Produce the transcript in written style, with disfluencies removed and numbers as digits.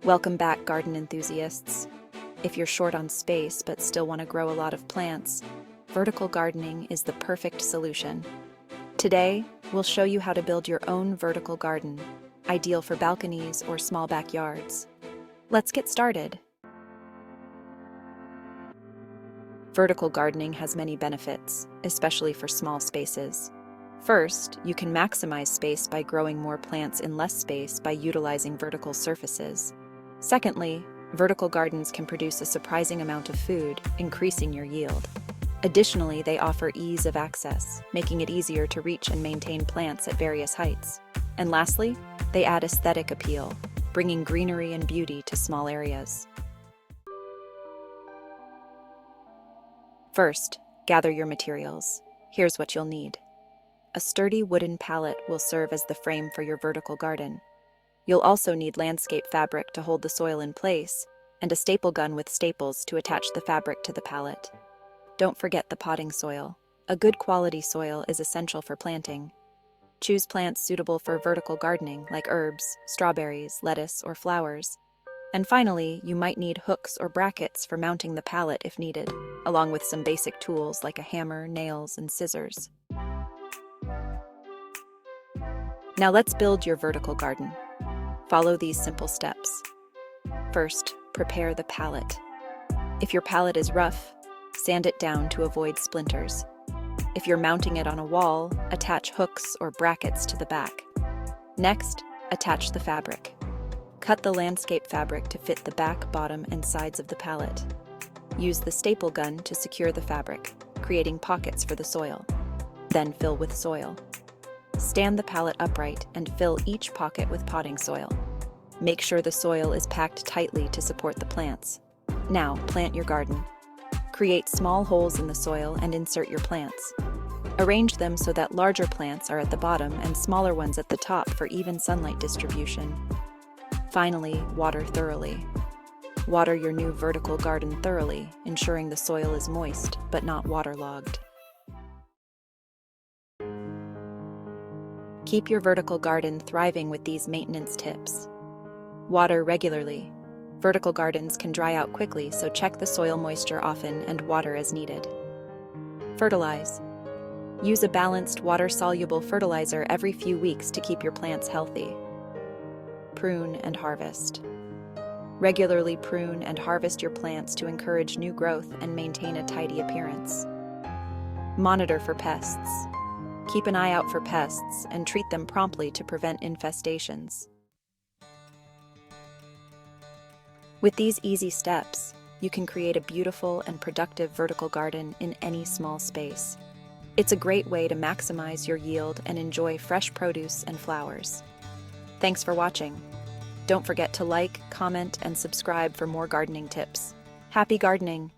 Welcome back, garden enthusiasts. If you're short on space but still want to grow a lot of plants, vertical gardening is the perfect solution. Today, we'll show you how to build your own vertical garden, ideal for balconies or small backyards. Let's get started. Vertical gardening has many benefits, especially for small spaces. First, you can maximize space by growing more plants in less space by utilizing vertical surfaces. Secondly, vertical gardens can produce a surprising amount of food, increasing your yield. Additionally, they offer ease of access, making it easier to reach and maintain plants at various heights. And lastly, they add aesthetic appeal, bringing greenery and beauty to small areas. First, gather your materials. Here's what you'll need. A sturdy wooden pallet will serve as the frame for your vertical garden. You'll also need landscape fabric to hold the soil in place, and a staple gun with staples to attach the fabric to the pallet. Don't forget the potting soil. A good quality soil is essential for planting. Choose plants suitable for vertical gardening like herbs, strawberries, lettuce, or flowers. And finally, you might need hooks or brackets for mounting the pallet if needed, along with some basic tools like a hammer, nails, and scissors. Now let's build your vertical garden. Follow these simple steps. First, prepare the pallet. If your pallet is rough, sand it down to avoid splinters. If you're mounting it on a wall, attach hooks or brackets to the back. Next, attach the fabric. Cut the landscape fabric to fit the back, bottom, and sides of the pallet. Use the staple gun to secure the fabric, creating pockets for the soil. Then fill with soil. Stand the pallet upright and fill each pocket with potting soil. Make sure the soil is packed tightly to support the plants. Now, plant your garden. Create small holes in the soil and insert your plants. Arrange them so that larger plants are at the bottom and smaller ones at the top for even sunlight distribution. Finally, water thoroughly. Water your new vertical garden thoroughly, ensuring the soil is moist but not waterlogged. Keep your vertical garden thriving with these maintenance tips. Water regularly. Vertical gardens can dry out quickly, so check the soil moisture often and water as needed. Fertilize. Use a balanced water-soluble fertilizer every few weeks to keep your plants healthy. Prune and harvest. Regularly prune and harvest your plants to encourage new growth and maintain a tidy appearance. Monitor for pests. Keep an eye out for pests and treat them promptly to prevent infestations. With these easy steps, you can create a beautiful and productive vertical garden in any small space. It's a great way to maximize your yield and enjoy fresh produce and flowers. Thanks for watching. Don't forget to like, comment, and subscribe for more gardening tips. Happy gardening!